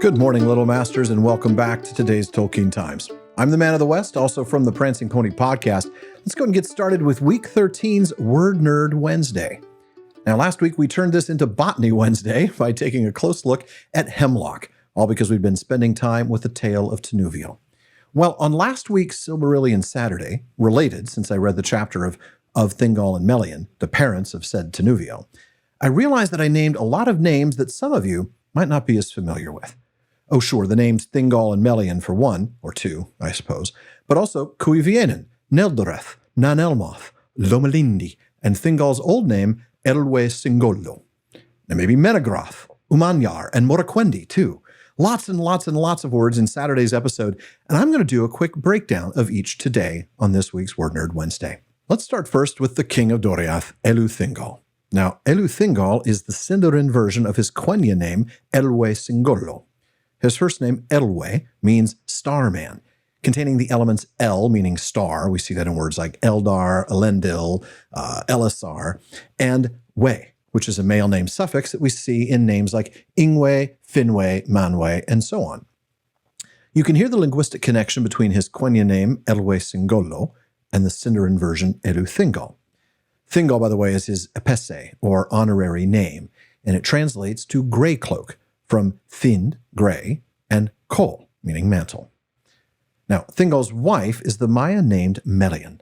Good morning, Little Masters, and welcome back to today's Tolkien Times. I'm the Man of the West, also from the Prancing Pony podcast. Let's go and get started with Week 13's Word Nerd Wednesday. Now, last week we turned this into Botany Wednesday by taking a close look at hemlock, all because we've been spending time with the tale of Tinuviel. Well, on last week's Silmarillion Saturday, related since I read the chapter of Thingol and Melian, the parents of said Tinuviel, I realized that I named a lot of names that some of you might not be as familiar with. Oh, sure, the names Thingol and Melian for one, or two, I suppose, but also Cuivienen, Neldoreth, Nanelmoth, Lomelindi, and Thingol's old name, Elwe Singollo. And maybe Menegroth, Umanyar, and Moraquendi, too. Lots and lots and lots of words in Saturday's episode, and I'm going to do a quick breakdown of each today on this week's Word Nerd Wednesday. Let's start first with the King of Doriath, Elu Thingol. Now, Elu Thingol is the Sindarin version of his Quenya name, Elwe Singollo. His first name, Elwe, means starman, containing the elements El, meaning star. We see that in words like Eldar, Elendil, Elisar, and We, which is a male name suffix that we see in names like Ingwe, Finwe, Manwe, and so on. You can hear the linguistic connection between his Quenya name, Elwe Singollo, and the Sindarin version, Elu Thingol. Thingol, by the way, is his epesse, or honorary name, and it translates to gray cloak, from Thind, gray, and Kol, meaning mantle. Now, Thingol's wife is the Maya named Melian.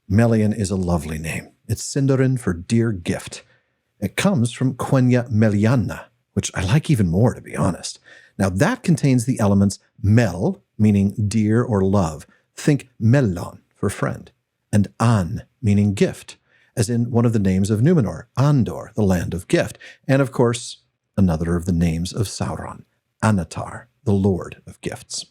Melian is a lovely name. It's Sindarin for dear gift. It comes from Quenya Meliana, which I like even more, to be honest. Now, that contains the elements Mel, meaning dear or love. Think Mellon for friend, and An, meaning gift, as in one of the names of Numenor, Andor, the land of gift, and of course, another of the names of Sauron, Anatar, the Lord of Gifts.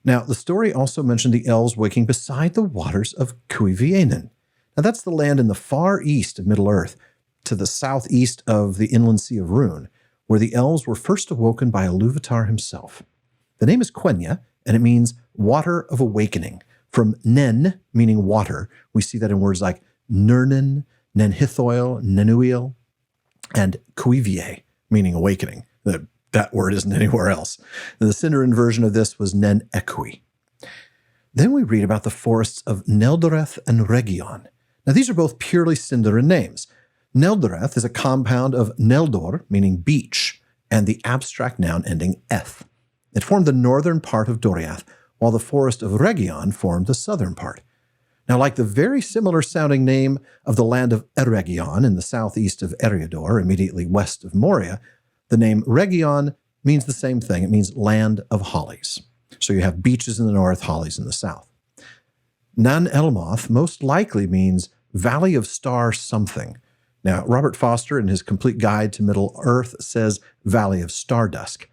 Now, the story also mentioned the elves waking beside the waters of Cuivienen. Now, that's the land in the far east of Middle-earth, to the southeast of the inland sea of Rhûn, where the elves were first awoken by Iluvatar himself. The name is Quenya, and it means water of awakening. From Nen, meaning water, we see that in words like Nernen, Nenhithoil, Nenuil, and Cuivie, meaning awakening. That word isn't anywhere else. The Sindarin version of this was Nen Equi. Then we read about the forests of Neldoreth and Region. Now, these are both purely Sindarin names. Neldoreth is a compound of Neldor, meaning beach, and the abstract noun ending eth. It formed the northern part of Doriath, while the forest of Region formed the southern part. Now, like the very similar sounding name of the land of Eregion in the southeast of Eriador, immediately west of Moria, the name Region means the same thing. It means land of hollies. So you have beaches in the north, hollies in the south. Nan Elmoth most likely means valley of star something. Now, Robert Foster, in his complete guide to Middle Earth, says valley of stardusk.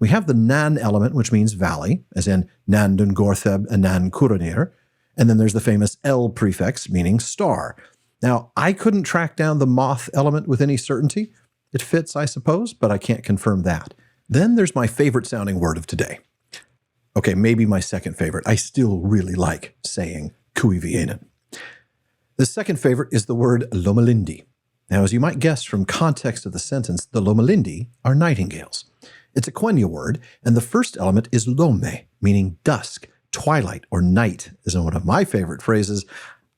We have the Nan element, which means valley, as in Nan Dungortheb and Nan Kuronir. And then there's the famous El prefix, meaning star. Now, I couldn't track down the moth element with any certainty. It fits, I suppose, but I can't confirm that. Then there's my favorite sounding word of today. Okay, maybe my second favorite. I still really like saying Cuivienen. The second favorite is the word Lomelindi. Now, as you might guess from context of the sentence, the Lomelindi are nightingales. It's a Quenya word, and the first element is Lome, meaning dusk, twilight, or night, is in one of my favorite phrases,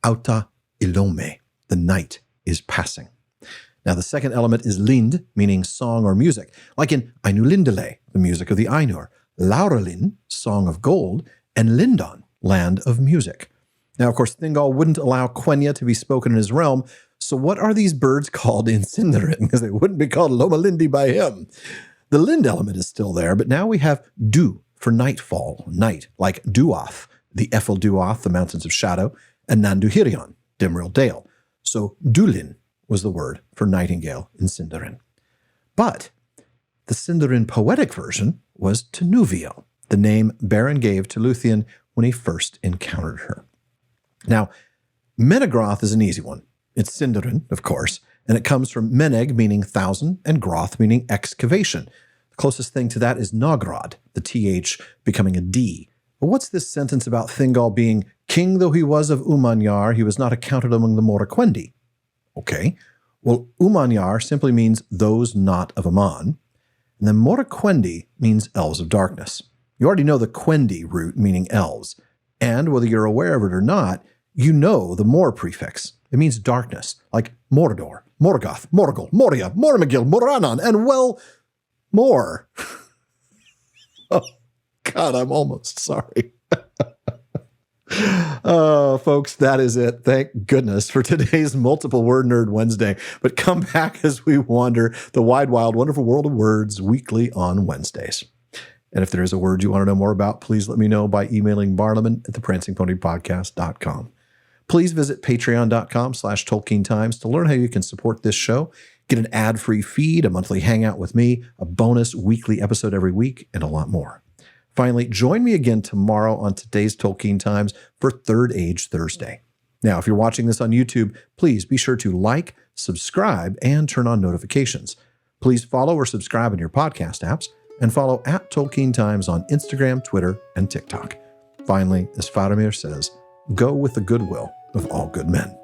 Auta Ilome, the night is passing. Now, the second element is Lind, meaning song or music, like in Ainulindale, the music of the Ainur, Laurelin, song of gold, and Lindon, land of music. Now, of course, Thingol wouldn't allow Quenya to be spoken in his realm, so what are these birds called in Sindarin? Because they wouldn't be called Lomelindi by him. The Lind element is still there, but now we have Du, for nightfall, night, like Duath, the Ethel Duath, the Mountains of Shadow, and Nanduhirion, Dimril Dale. So Dulin was the word for nightingale in Sindarin. But the Sindarin poetic version was Tinuviel, the name Beren gave to Luthien when he first encountered her. Now, Menegroth is an easy one. It's Sindarin, of course, and it comes from Meneg, meaning thousand, and Groth, meaning excavation. The closest thing to that is Nogrod, the TH becoming a D. But what's this sentence about Thingol being king though he was of Umanyar, he was not accounted among the Moraquendi? Okay, well, Umanyar simply means those not of Aman. And then Morquendi means elves of darkness. You already know the Quendi root meaning elves. And whether you're aware of it or not, you know the Mor prefix. It means darkness, like Mordor, Morgoth, Morgul, Moria, Mormagil, Moranon, and well, more. Oh, God, I'm almost sorry. Folks, that is it. Thank goodness for today's Multiple Word Nerd Wednesday. But come back as we wander the wide, wild, wonderful world of words weekly on Wednesdays. And if there is a word you want to know more about, please let me know by emailing barliman@theprancingponypodcast.com. Please visit patreon.com/TolkienTimes to learn how you can support this show, get an ad-free feed, a monthly hangout with me, a bonus weekly episode every week, and a lot more. Finally, join me again tomorrow on today's Tolkien Times for Third Age Thursday. Now, if you're watching this on YouTube, please be sure to like, subscribe, and turn on notifications. Please follow or subscribe in your podcast apps, and follow @Tolkien Times on Instagram, Twitter, and TikTok. Finally, as Faramir says, go with the goodwill of all good men.